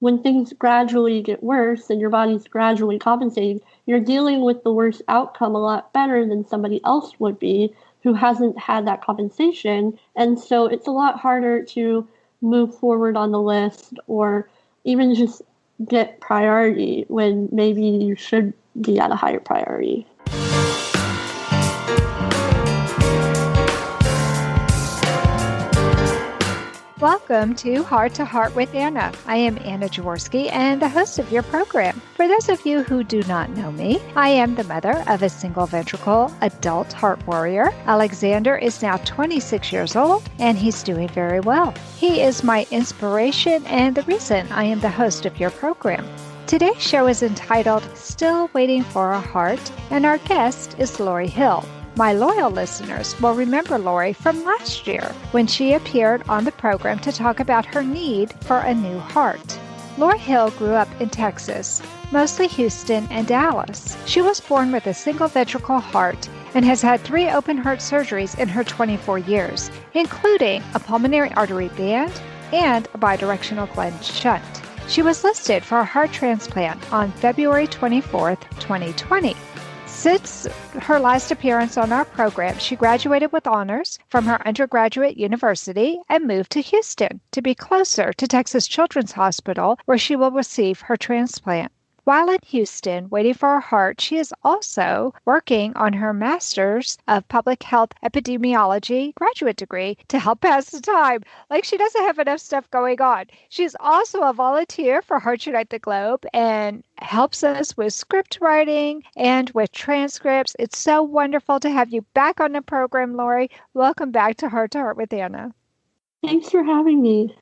when things gradually get worse and your body's gradually compensating, you're dealing with the worst outcome a lot better than somebody else would be who hasn't had that compensation. And so it's a lot harder to move forward on the list or even just get priority when maybe you should be at a higher priority. Welcome to Heart to Heart with Anna. I am Anna Jaworski and the host of your program. For those of you who do not know me, I am the mother of a single ventricle adult heart warrior. Alexander is now 26 years old and he's doing very well. He is my inspiration and the reason I am the host of your program. Today's show is entitled Still Waiting for a Heart, and our guest is Lorrie Hill. My loyal listeners will remember Lorrie from last year when she appeared on the program to talk about her need for a new heart. Lorrie Hill grew up in Texas, mostly Houston and Dallas. She was born with a single ventricle heart and has had 3 open heart surgeries in her 24 years, including a pulmonary artery band and a bidirectional Glenn shunt. She was listed for a heart transplant on February 24th, 2020. Since her last appearance on our program, she graduated with honors from her undergraduate university and moved to Houston to be closer to Texas Children's Hospital, where she will receive her transplant. While in Houston, waiting for her heart, she is also working on her Master's of Public Health Epidemiology graduate degree to help pass the time. Like, she doesn't have enough stuff going on. She's also a volunteer for Hearts Unite the Globe and helps us with script writing and with transcripts. It's so wonderful to have you back on the program, Lorrie. Welcome back to Heart with Anna. Thanks for having me.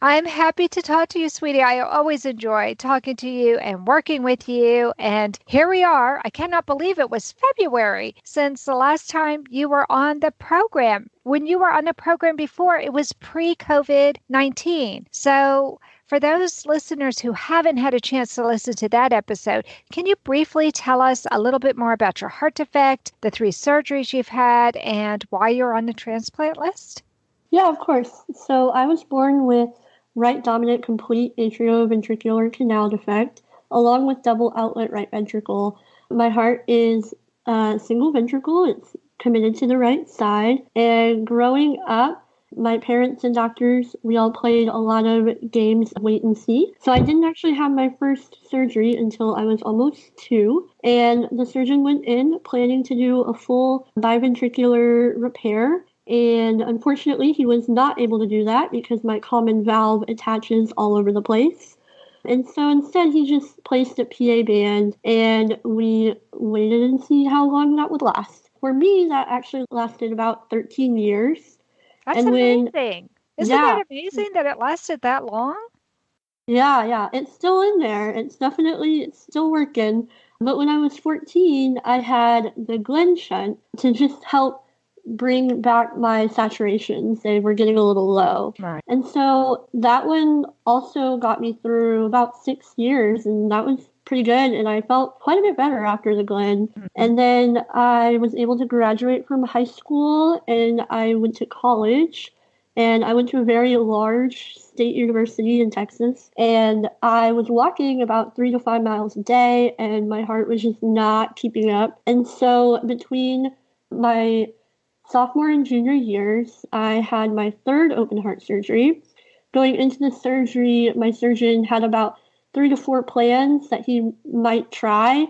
I'm happy to talk to you, sweetie. I always enjoy talking to you and working with you. And here we are. I cannot believe it was February since the last time you were on the program. When you were on the program before, it was pre-COVID-19. So for those listeners who haven't had a chance to listen to that episode, can you briefly tell us a little bit more about your heart defect, the 3 surgeries you've had, and why you're on the transplant list? Yeah, of course. So I was born with right dominant complete atrioventricular canal defect, along with double outlet right ventricle. My heart is a single ventricle. It's committed to the right side. And growing up, my parents and doctors, we all played a lot of games of wait and see. So I didn't actually have my first surgery until I was almost 2. And the surgeon went in planning to do a full biventricular repair. And unfortunately, he was not able to do that because my common valve attaches all over the place. And so instead, he just placed a PA band, and we waited and see how long that would last. For me, that actually lasted about 13 years. That's amazing. Isn't that amazing that it lasted that long? Yeah. It's still in there. It's still working. But when I was 14, I had the Glenn shunt to just help bring back my saturations. They were getting a little low. Right. And so that one also got me through about 6 years, and that was pretty good. And I felt quite a bit better after the Glenn. Mm-hmm. And then I was able to graduate from high school, and I went to college. And I went to a very large state university in Texas. And I was walking about 3 to 5 miles a day, and my heart was just not keeping up. And so between my sophomore and junior years, I had my 3rd open heart surgery. Going into the surgery, my surgeon had about 3 to 4 plans that he might try,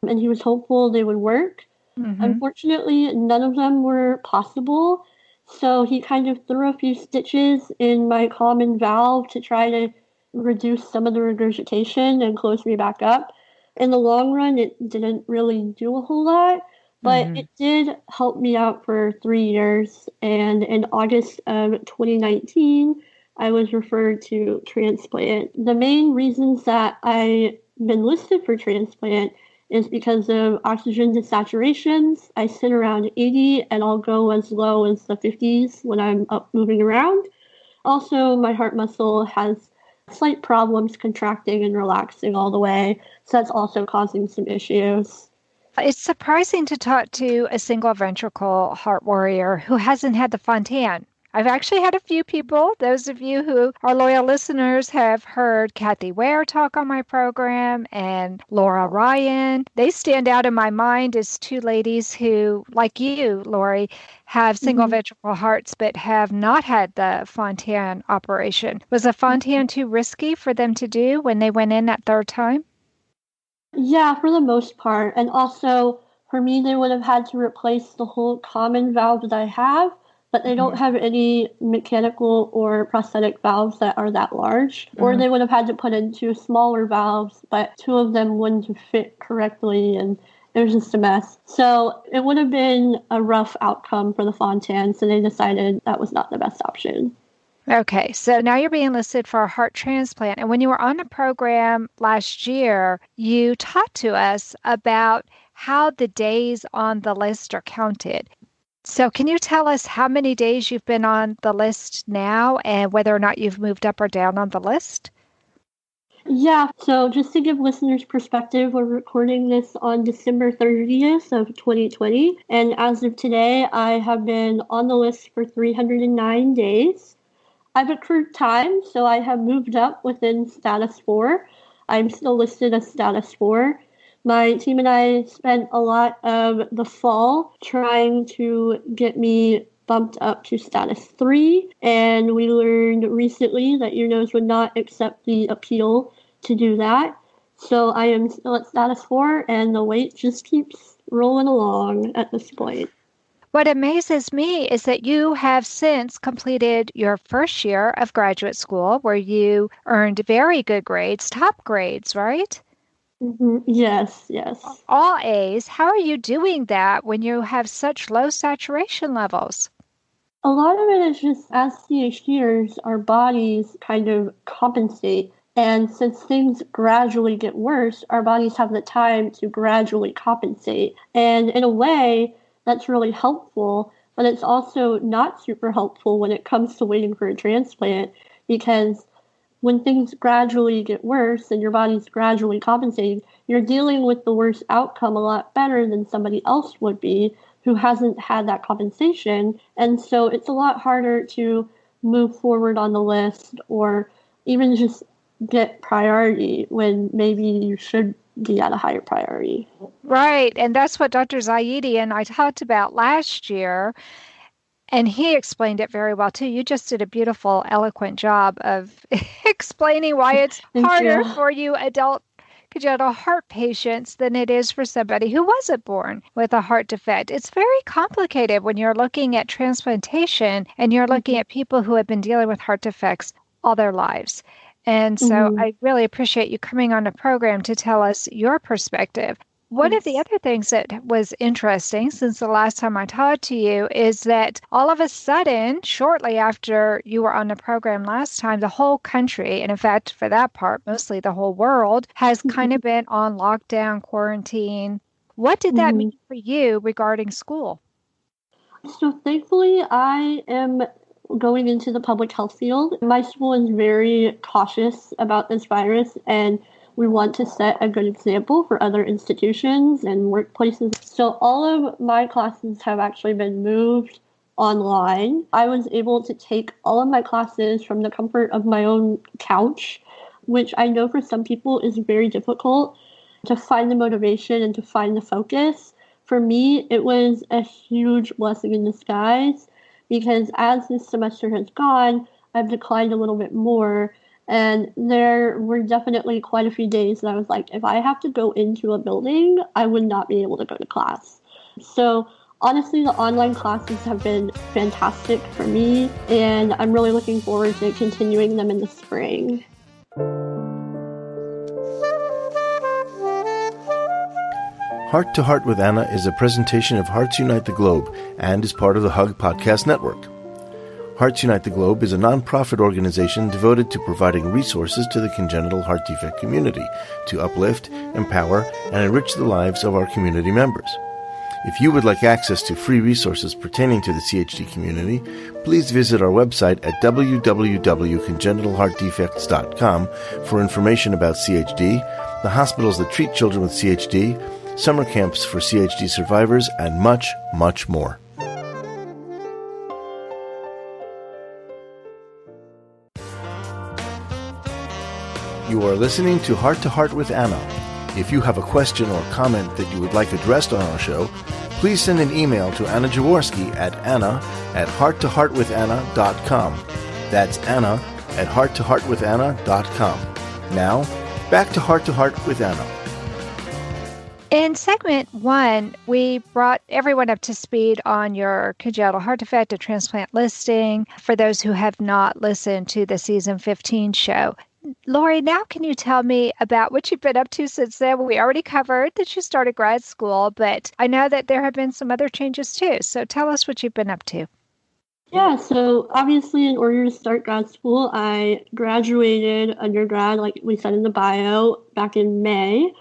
and he was hopeful they would work. Mm-hmm. Unfortunately, none of them were possible, so he kind of threw a few stitches in my common valve to try to reduce some of the regurgitation and close me back up. In the long run, it didn't really do a whole lot. But it did help me out for 3 years, and in August of 2019, I was referred to transplant. The main reasons that I've been listed for transplant is because of oxygen desaturations. I sit around 80, and I'll go as low as the 50s when I'm up moving around. Also, my heart muscle has slight problems contracting and relaxing all the way, so that's also causing some issues. It's surprising to talk to a single ventricle heart warrior who hasn't had the Fontan. I've actually had a few people, those of you who are loyal listeners have heard Kathy Ware talk on my program and Laura Ryan. They stand out in my mind as two ladies who, like you, Lorrie, have single ventricle hearts but have not had the Fontan operation. Was a Fontan too risky for them to do when they went in that third time? Yeah, for the most part. And also, for me, they would have had to replace the whole common valve that I have, but they don't have any mechanical or prosthetic valves that are that large. Or they would have had to put in two smaller valves, but two of them wouldn't have fit correctly, and it was just a mess. So it would have been a rough outcome for the Fontan, so they decided that was not the best option. Okay, so now you're being listed for a heart transplant. And when you were on the program last year, you talked to us about how the days on the list are counted. So can you tell us how many days you've been on the list now and whether or not you've moved up or down on the list? Yeah, so just to give listeners perspective, we're recording this on December 30th of 2020. And as of today, I have been on the list for 309 days. I've accrued time, so I have moved up within status 4. I'm still listed as status 4. My team and I spent a lot of the fall trying to get me bumped up to status 3, and we learned recently that your nose would not accept the appeal to do that. So I am still at status 4, and the wait just keeps rolling along at this point. What amazes me is that you have since completed your first year of graduate school where you earned very good grades, top grades, right? Yes. All A's. How are you doing that when you have such low saturation levels? A lot of it is just as CHDers, our bodies kind of compensate. And since things gradually get worse, our bodies have the time to gradually compensate. And in a way, that's really helpful, but it's also not super helpful when it comes to waiting for a transplant, because when things gradually get worse and your body's gradually compensating, you're dealing with the worst outcome a lot better than somebody else would be who hasn't had that compensation. And so it's a lot harder to move forward on the list or even just get priority when maybe you should be at a higher priority. Right. And that's what Dr. Zaidi and I talked about last year. And he explained it very well, too. You just did a beautiful, eloquent job of explaining why it's harder for you adult congenital heart patients than it is for somebody who wasn't born with a heart defect. It's very complicated when you're looking at transplantation and you're looking at people who have been dealing with heart defects all their lives. And so I really appreciate you coming on the program to tell us your perspective. One of the other things that was interesting since the last time I talked to you is that all of a sudden, shortly after you were on the program last time, the whole country, and in fact, for that part, mostly the whole world, has kind of been on lockdown, quarantine. What did that mean for you regarding school? So thankfully, I am going into the public health field. My school is very cautious about this virus, and we want to set a good example for other institutions and workplaces. So all of my classes have actually been moved online. I was able to take all of my classes from the comfort of my own couch, which I know for some people is very difficult to find the motivation and to find the focus. For me, it was a huge blessing in disguise because as this semester has gone, I've declined a little bit more. And there were definitely quite a few days that I was like, if I have to go into a building, I would not be able to go to class. So honestly, the online classes have been fantastic for me, and I'm really looking forward to continuing them in the spring. Heart to Heart with Anna is a presentation of Hearts Unite the Globe and is part of the Hug Podcast Network. Hearts Unite the Globe is a non-profit organization devoted to providing resources to the congenital heart defect community to uplift, empower, and enrich the lives of our community members. If you would like access to free resources pertaining to the CHD community, please visit our website at www.congenitalheartdefects.com for information about CHD, the hospitals that treat children with CHD, summer camps for CHD survivors, and much, much more. You are listening to Heart with Anna. If you have a question or comment that you would like addressed on our show, please send an email to Anna Jaworski at anna@hearttoheartwithanna.com. That's anna@hearttoheartwithanna.com. Now, back to Heart with Anna. In segment 1, we brought everyone up to speed on your congenital heart defect and transplant listing for those who have not listened to the season 15 show. Lorrie, now can you tell me about what you've been up to since then? We already covered that you started grad school, but I know that there have been some other changes too. So tell us what you've been up to. Yeah, so obviously in order to start grad school, I graduated undergrad, like we said in the bio, back in May.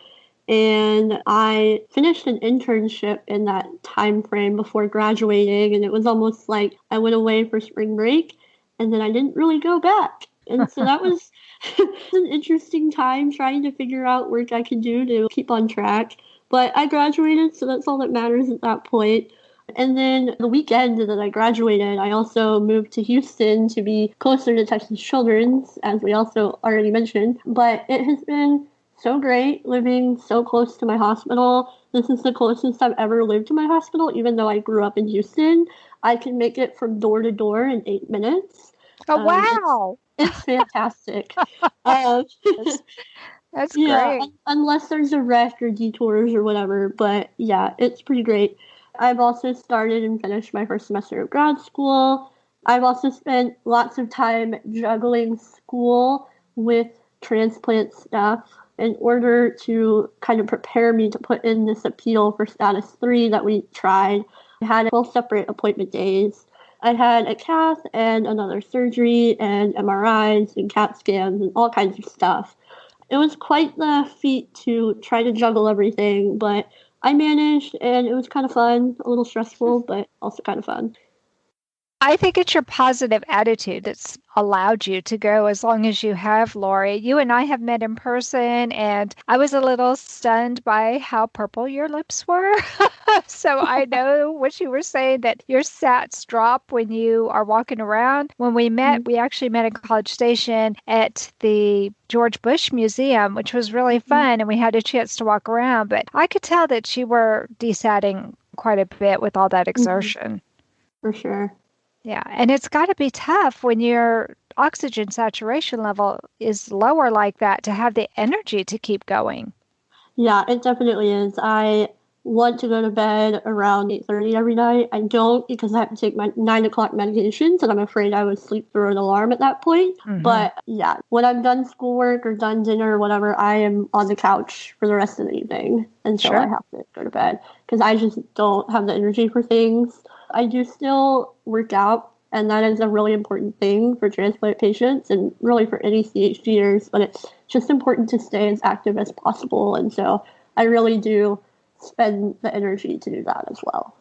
And I finished an internship in that time frame before graduating, and it was almost like I went away for spring break, and then I didn't really go back. And so that was an interesting time trying to figure out work I could do to keep on track. But I graduated, so that's all that matters at that point. And then the weekend that I graduated, I also moved to Houston to be closer to Texas Children's, as we also already mentioned. But it has been so great living so close to my hospital. This is the closest I've ever lived to my hospital, even though I grew up in Houston. I can make it from door to door in 8 minutes. Oh, wow. It's fantastic. That's yeah, great. Unless there's a wreck or detours or whatever. But yeah, it's pretty great. I've also started and finished my first semester of grad school. I've also spent lots of time juggling school with transplant stuff in order to kind of prepare me to put in this appeal for status 3 that we tried. I had 12 separate appointment days. I had a cath and another surgery and MRIs and CAT scans and all kinds of stuff. It was quite the feat to try to juggle everything, but I managed, and it was kind of fun, a little stressful, but also kind of fun. I think it's your positive attitude that's allowed you to go as long as you have, Lorrie. You and I have met in person, and I was a little stunned by how purple your lips were. So I know what you were saying, that your sats drop when you are walking around. When we met, we actually met in College Station at the George Bush Museum, which was really fun, and we had a chance to walk around. But I could tell that you were desatting quite a bit with all that exertion. For sure. Yeah, and it's got to be tough when your oxygen saturation level is lower like that to have the energy to keep going. Yeah, it definitely is. I want to go to bed around 8:30 every night. I don't, because I have to take my 9 o'clock medications, and I'm afraid I would sleep through an alarm at that point. But yeah, when I'm done schoolwork or done dinner or whatever, I am on the couch for the rest of the evening until I have to go to bed, because I just don't have the energy for things. I do still work out, and that is a really important thing for transplant patients and really for any CHDers, but it's just important to stay as active as possible. And so I really do spend the energy to do that as well.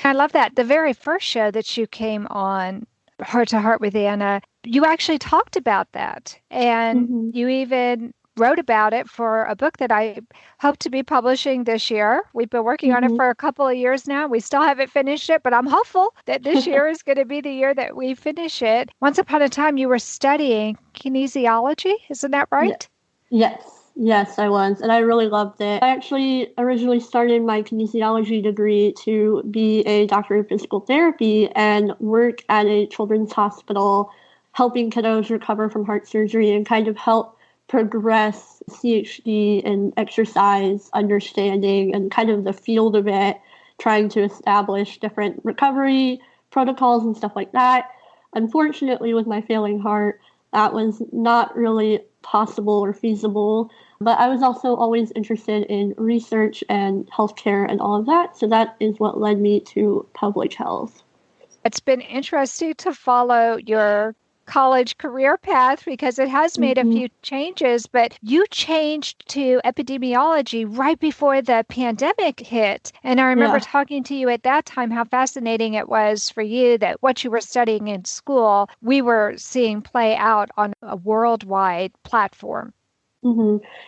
I love that. The very first show that you came on, Heart to Heart with Anna, you actually talked about that. And you even wrote about it for a book that I hope to be publishing this year. We've been working on it for a couple of years now. We still haven't finished it, but I'm hopeful that this year is going to be the year that we finish it. Once upon a time, you were studying kinesiology. Isn't that right? Yes, I was. And I really loved it. I actually originally started my kinesiology degree to be a doctor of physical therapy and work at a children's hospital, helping kiddos recover from heart surgery and kind of help progress CHD and exercise understanding and kind of the field of it, trying to establish different recovery protocols and stuff like that. Unfortunately, with my failing heart, that was not really possible or feasible. But I was also always interested in research and healthcare and all of that. So that is what led me to public health. It's been interesting to follow your college career path because it has made a few changes, but you changed to epidemiology right before the pandemic hit. And I remember talking to you at that time how fascinating it was for you that what you were studying in school, we were seeing play out on a worldwide platform.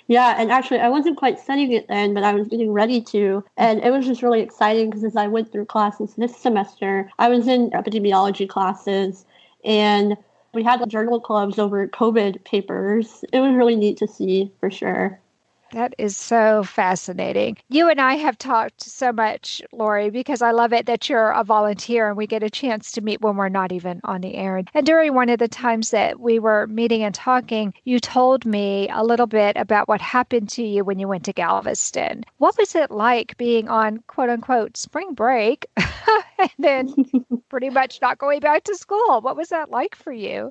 Yeah, and actually I wasn't quite studying it then, but I was getting ready to. And it was just really exciting because as I went through classes this semester, I was in epidemiology classes, and We had journal clubs over COVID papers. It was really neat to see, for sure. That is so fascinating. You and I have talked so much, Lorrie, because I love it that you're a volunteer and we get a chance to meet when we're not even on the air. And during one of the times that we were meeting and talking, you told me a little bit about what happened to you when you went to Galveston. What was it like being on quote unquote spring break and then pretty much not going back to school? What was that like for you?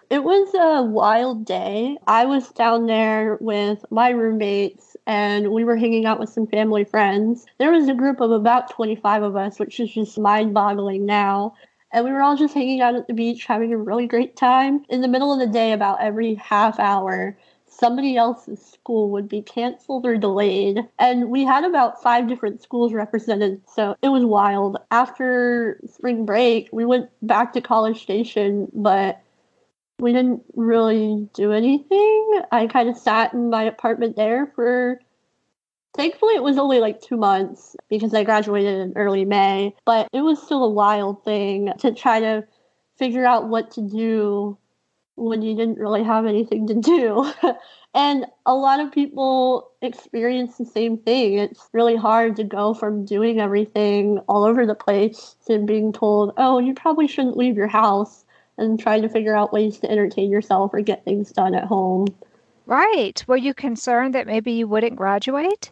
It was a wild day. I was down there with my roommates and we were hanging out with some family friends. There was a group of about 25 of us, which is just mind-boggling now. And we were all just hanging out at the beach, having a really great time. In the middle of the day, about every half hour, somebody else's school would be canceled or delayed. And we had about 5 different schools represented, so it was wild. After spring break, we went back to College Station, but we didn't really do anything. I kind of sat in my apartment there for, thankfully it was only like 2 months because I graduated in early May, but it was still a wild thing to try to figure out what to do when you didn't really have anything to do. And a lot of people experience the same thing. It's really hard to go from doing everything all over the place to being told, oh, you probably shouldn't leave your house, and trying to figure out ways to entertain yourself or get things done at home. Right. Were you concerned that maybe you wouldn't graduate?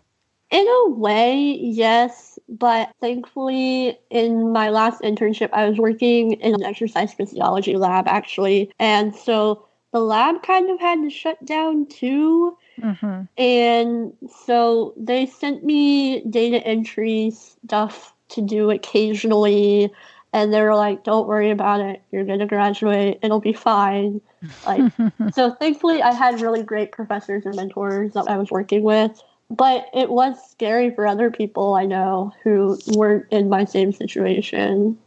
In a way, yes, but thankfully in my last internship, I was working in an exercise physiology lab, actually. And so the lab kind of had to shut down too. Mm-hmm. And so they sent me data entry stuff to do occasionally. And they were like, don't worry about it. You're going to graduate. It'll be fine. Like, so thankfully, I had really great professors and mentors that I was working with. But it was scary for other people I know who weren't in my same situation.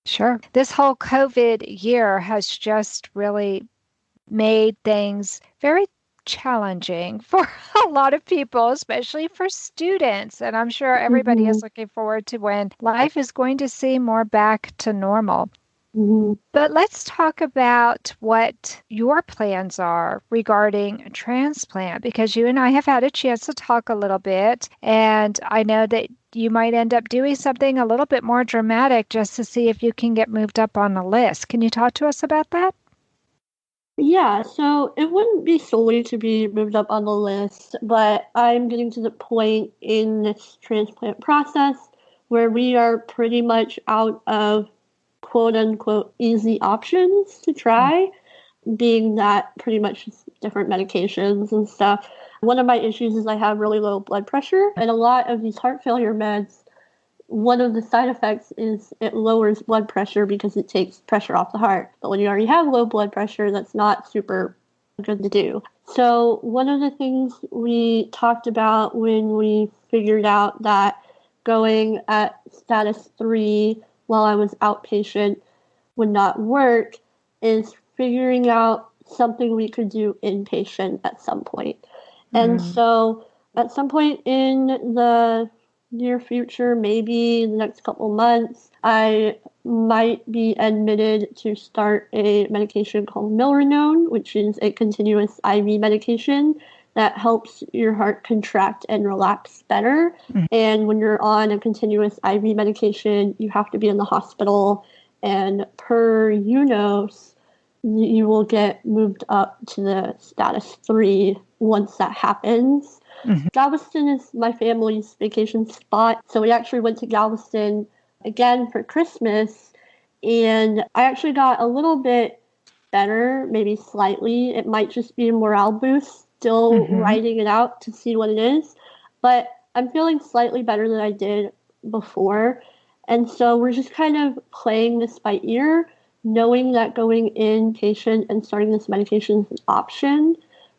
Sure. This whole COVID year has just really made things very challenging for a lot of people, especially for students. And I'm sure everybody is looking forward to when life is going to seem more back to normal. Mm-hmm. But let's talk about what your plans are regarding transplant, because you and I have had a chance to talk a little bit, and I know that you might end up doing something a little bit more dramatic just to see if you can get moved up on the list. Can you talk to us about that? Yeah, so it wouldn't be solely to be moved up on the list, but I'm getting to the point in this transplant process where we are pretty much out of quote unquote easy options to try, being that pretty much just different medications and stuff. One of my issues is I have really low blood pressure, and a lot of these heart failure meds, one of the side effects is it lowers blood pressure because it takes pressure off the heart. But when you already have low blood pressure, that's not super good to do. So one of the things we talked about when we figured out that going at status 3 while I was outpatient would not work is figuring out something we could do inpatient at some point. And so at some point in the near future, maybe the next couple months, I might be admitted to start a medication called milrinone, which is a continuous IV medication that helps your heart contract and relax better. And when you're on a continuous IV medication, you have to be in the hospital, and per UNOS, you will get moved up to the status 3 once that happens. Galveston is my family's vacation spot, so we actually went to Galveston again for Christmas, and I actually got a little bit better, maybe slightly. It might just be a morale boost, still writing it out to see what it is, but I'm feeling slightly better than I did before, and so we're just kind of playing this by ear, knowing that going inpatient and starting this medication is an option,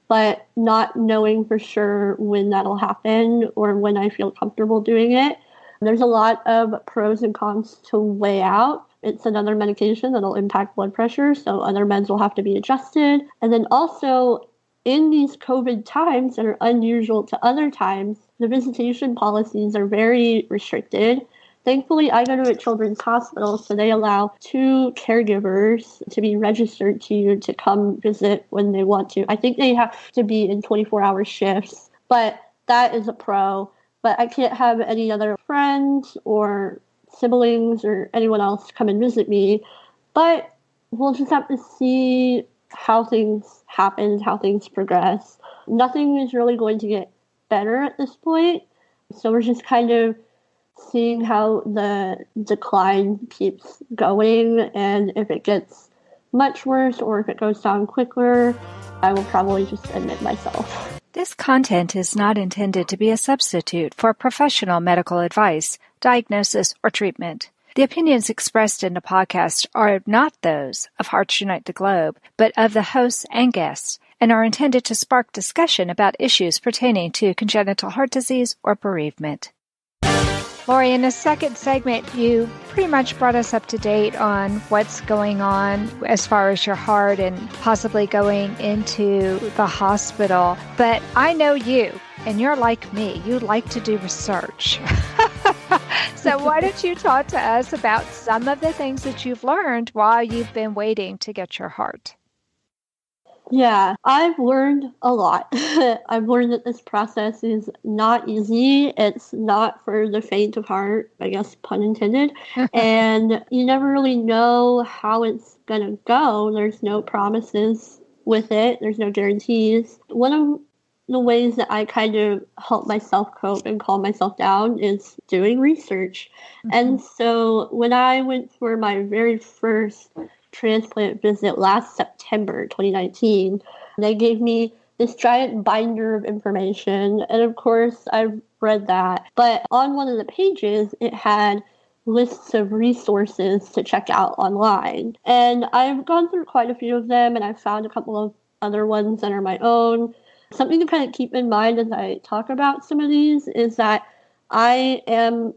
but not knowing for sure when that'll happen or when I feel comfortable doing it. There's a lot of pros and cons to weigh out. It's another medication that'll impact blood pressure, so other meds will have to be adjusted. And then also, in these COVID times that are unusual to other times, the visitation policies are very restricted. Thankfully, I go to a children's hospital, so they allow 2 caregivers to be registered to you to come visit when they want to. I think they have to be in 24-hour shifts, but that is a pro. But I can't have any other friends or siblings or anyone else come and visit me. But we'll just have to see how things happen, how things progress. Nothing is really going to get better at this point. So we're just kind of seeing how the decline keeps going, and if it gets much worse or if it goes down quicker, I will probably just admit myself. This content is not intended to be a substitute for professional medical advice, diagnosis, or treatment. The opinions expressed in the podcast are not those of Hearts Unite the Globe, but of the hosts and guests, and are intended to spark discussion about issues pertaining to congenital heart disease or bereavement. Lorrie, in the second segment, you pretty much brought us up to date on what's going on as far as your heart and possibly going into the hospital. But I know you, and you're like me. You like to do research. So why don't you talk to us about some of the things that you've learned while you've been waiting to get your heart? Yeah, I've learned a lot. I've learned that this process is not easy. It's not for the faint of heart, I guess, pun intended. And you never really know how it's going to go. There's no promises with it. There's no guarantees. One of the ways that I kind of help myself cope and calm myself down is doing research. And so when I went for my very first transplant visit last September 2019, they gave me this giant binder of information, and of course I've read that, but on one of the pages it had lists of resources to check out online, and I've gone through quite a few of them, and I've found a couple of other ones that are my own. Something to kind of keep in mind as I talk about some of these is that I am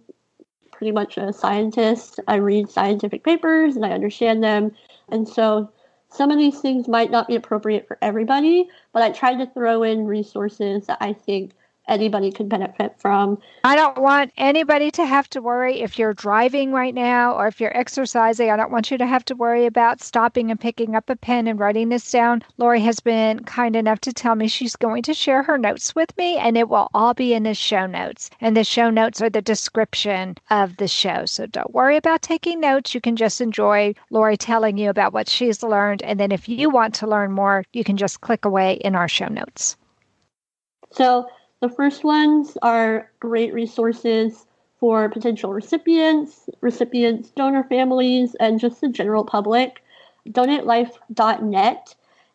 pretty much a scientist. I read scientific papers and I understand them. And so some of these things might not be appropriate for everybody, but I try to throw in resources that I think anybody could benefit from. I don't want anybody to have to worry if you're driving right now or if you're exercising. I don't want you to have to worry about stopping and picking up a pen and writing this down. Lorrie has been kind enough to tell me she's going to share her notes with me, and it will all be in the show notes. And the show notes are the description of the show. So don't worry about taking notes. You can just enjoy Lorrie telling you about what she's learned. And then if you want to learn more, you can just click away in our show notes. So the first ones are great resources for potential recipients, donor families, and just the general public. DonateLife.net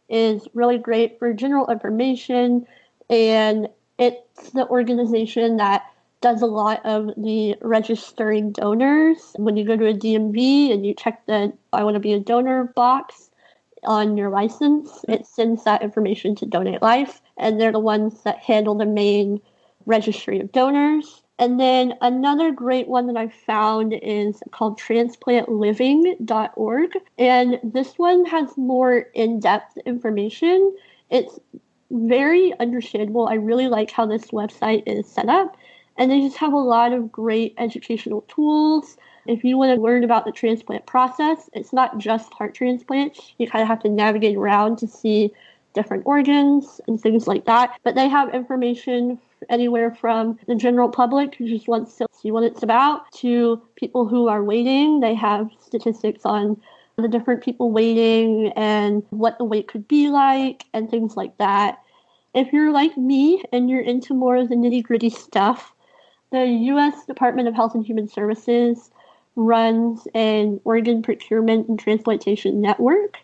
is really great for general information, and it's the organization that does a lot of the registering donors. When you go to a DMV and you check the I want to be a donor box on your license, it sends that information to Donate Life, and they're the ones that handle the main registry of donors. And then another great one that I found is called transplantliving.org, and this one has more in-depth information. It's very understandable. I really like how this website is set up, and they just have a lot of great educational tools. If you want to learn about the transplant process, it's not just heart transplant. You kind of have to navigate around to see different organs and things like that. But they have information anywhere from the general public who just wants to see what it's about to people who are waiting. They have statistics on the different people waiting and what the wait could be like and things like that. If you're like me and you're into more of the nitty-gritty stuff, the U.S. Department of Health and Human Services runs an organ procurement and transplantation network.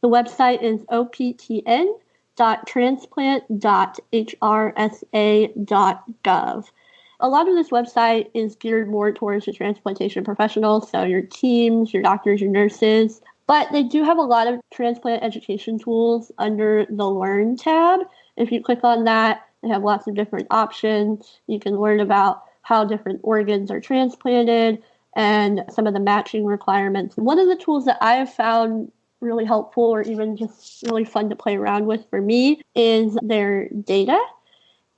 The website is optn.transplant.hrsa.gov. A lot of this website is geared more towards the transplantation professionals, so your teams, your doctors, your nurses. But they do have a lot of transplant education tools under the Learn tab. If you click on that, they have lots of different options. You can learn about how different organs are transplanted and some of the matching requirements. One of the tools that I have found really helpful or even just really fun to play around with for me is their data.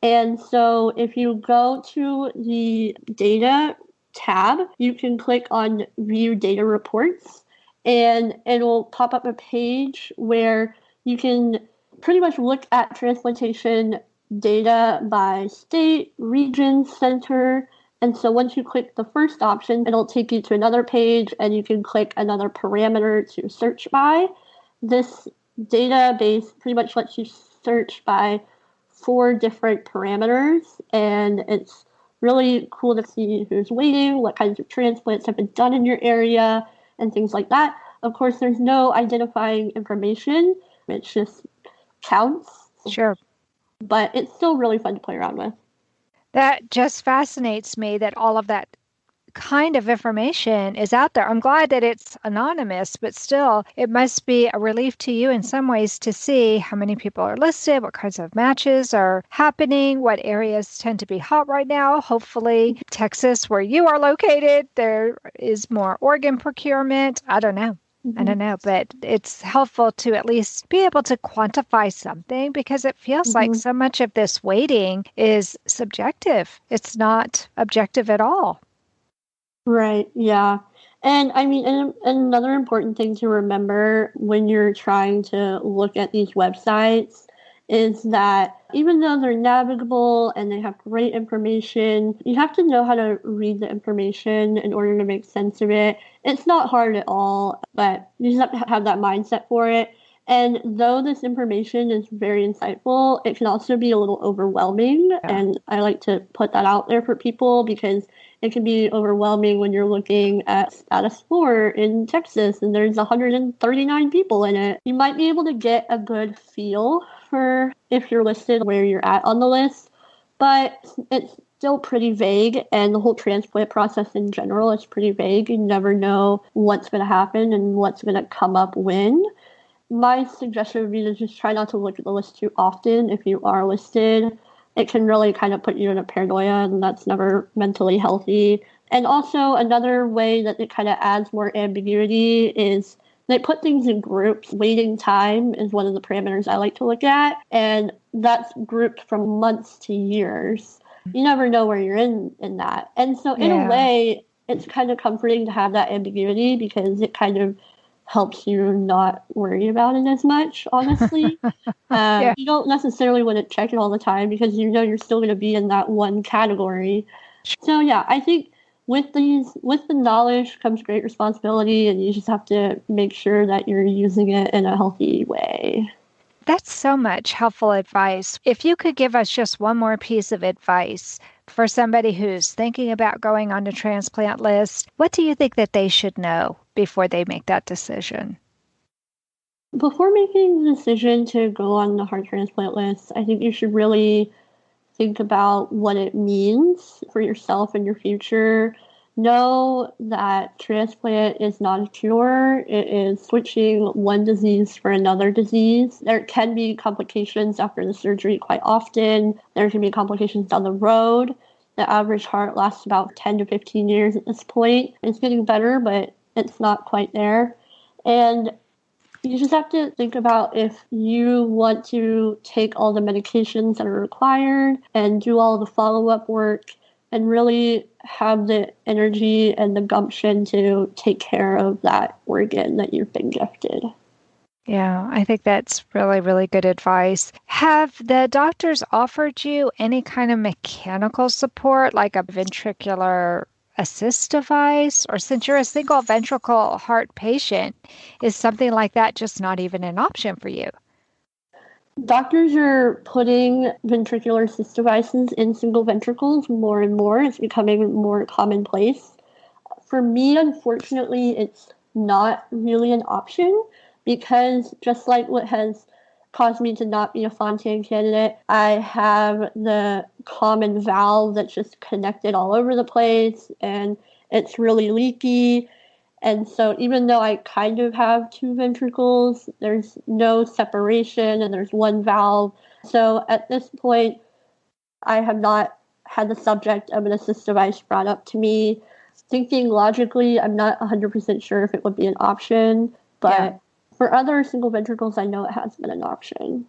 And so if you go to the data tab, you can click on View Data Reports, and it'll pop up a page where you can pretty much look at transplantation data by state, region, center. And so once you click the first option, it'll take you to another page, and you can click another parameter to search by. This database pretty much lets you search by 4 different parameters, and it's really cool to see who's waiting, what kinds of transplants have been done in your area, and things like that. Of course, there's no identifying information. It's just counts. Sure. But it's still really fun to play around with. That just fascinates me that all of that kind of information is out there. I'm glad that it's anonymous, but still, it must be a relief to you in some ways to see how many people are listed, what kinds of matches are happening, what areas tend to be hot right now. Hopefully, Texas, where you are located, there is more organ procurement. I don't know. But it's helpful to at least be able to quantify something, because it feels like so much of this waiting is subjective. It's not objective at all. Right, yeah. And I mean, and another important thing to remember when you're trying to look at these websites is that even though they're navigable and they have great information, you have to know how to read the information in order to make sense of it. It's not hard at all, but you just have to have that mindset for it. And though this information is very insightful, it can also be a little overwhelming. Yeah. And I like to put that out there for people, because it can be overwhelming when you're looking at status 4 in Texas and there's 139 people in it. You might be able to get a good feel for if you're listed where you're at on the list, but it's still pretty vague, and the whole transplant process in general is pretty vague. You never know what's going to happen and what's going to come up when. My suggestion would be to just try not to look at the list too often if you are listed. It can really kind of put you in a paranoia, and that's never mentally healthy. And also, another way that it kind of adds more ambiguity is they put things in groups. Waiting time is one of the parameters I like to look at, and that's grouped from months to years. You never know where you're in that. And so in a way, it's kind of comforting to have that ambiguity, because it kind of helps you not worry about it as much, honestly. You don't necessarily want to check it all the time, because you know you're still going to be in that one category. So yeah, I think with the knowledge comes great responsibility, and you just have to make sure that you're using it in a healthy way. That's so much helpful advice. If you could give us just one more piece of advice for somebody who's thinking about going on the transplant list, what do you think that they should know before they make that decision? Before making the decision to go on the heart transplant list, I think you should really think about what it means for yourself and your future. Know that transplant is not a cure. It is switching one disease for another disease. There can be complications after the surgery quite often. There can be complications down the road. The average heart lasts about 10 to 15 years at this point. It's getting better, but it's not quite there. And you just have to think about if you want to take all the medications that are required and do all the follow-up work and really have the energy and the gumption to take care of that organ that you've been gifted. Yeah, I think that's really, really good advice. Have the doctors offered you any kind of mechanical support, like a ventricular assist device? Or since you're a single ventricle heart patient, is something like that just not even an option for you? Doctors are putting ventricular assist devices in single ventricles more and more. It's becoming more commonplace. For me, unfortunately, it's not really an option, because just like what has caused me to not be a Fontan candidate, I have the common valve that's just connected all over the place, and it's really leaky. And so even though I kind of have 2 ventricles, there's no separation and there's one valve. So at this point, I have not had the subject of an assist device brought up to me. Thinking logically, I'm not 100% sure if it would be an option, but for other single ventricles, I know it has been an option.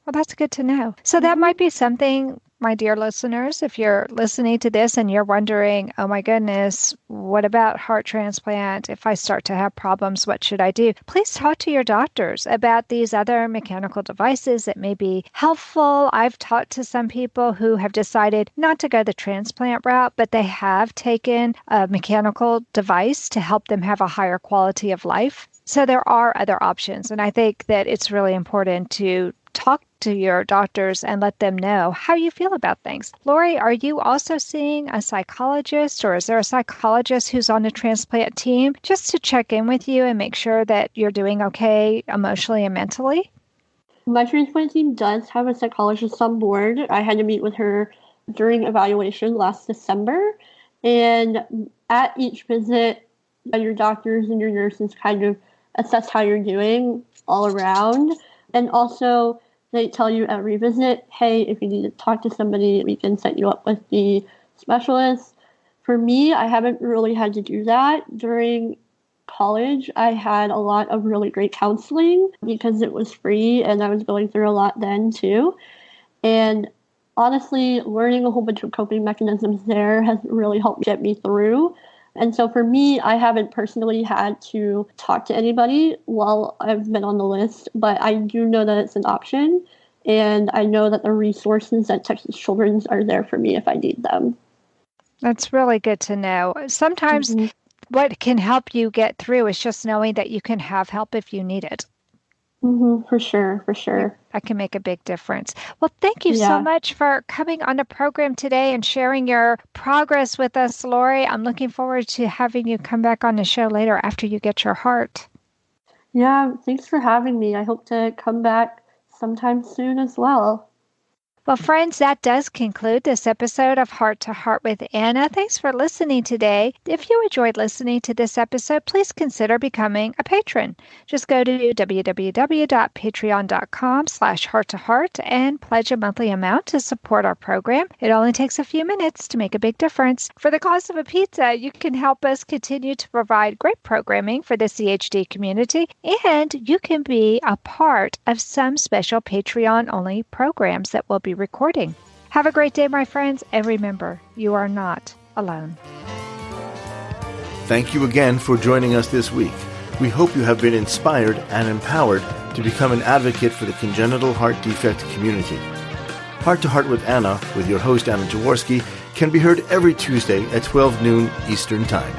Well, that's good to know. So that might be something my dear listeners, if you're listening to this and you're wondering, oh my goodness, what about heart transplant? If I start to have problems, what should I do? Please talk to your doctors about these other mechanical devices that may be helpful. I've talked to some people who have decided not to go the transplant route, but they have taken a mechanical device to help them have a higher quality of life. So there are other options. And I think that it's really important to talk to your doctors and let them know how you feel about things. Lorrie, are you also seeing a psychologist, or is there a psychologist who's on the transplant team just to check in with you and make sure that you're doing okay emotionally and mentally? My transplant team does have a psychologist on board. I had to meet with her during evaluation last December. And at each visit, your doctors and your nurses kind of assess how you're doing all around. And also, they tell you at revisit, hey, if you need to talk to somebody, we can set you up with the specialist. For me, I haven't really had to do that. During college, I had a lot of really great counseling because it was free, and I was going through a lot then too. And honestly, learning a whole bunch of coping mechanisms there has really helped get me through. And so for me, I haven't personally had to talk to anybody while I've been on the list, but I do know that it's an option. And I know that the resources at Texas Children's are there for me if I need them. That's really good to know. Sometimes what can help you get through is just knowing that you can have help if you need it. For sure. That can make a big difference. Well, thank you so much for coming on the program today and sharing your progress with us, Lorrie. I'm looking forward to having you come back on the show later after you get your heart. Yeah, thanks for having me. I hope to come back sometime soon as well. Well, friends, that does conclude this episode of Heart to Heart with Anna. Thanks for listening today. If you enjoyed listening to this episode, please consider becoming a patron. Just go to www.patreon.com/heart-to-heart and pledge a monthly amount to support our program. It only takes a few minutes to make a big difference. For the cost of a pizza, you can help us continue to provide great programming for the CHD community, and you can be a part of some special Patreon-only programs that will be recording. Have a great day, my friends, and remember, you are not alone. Thank you again for joining us this week. We hope you have been inspired and empowered to become an advocate for the congenital heart defect community. Heart to Heart with Anna, with your host Anna Jaworski, can be heard every Tuesday at 12 noon Eastern Time.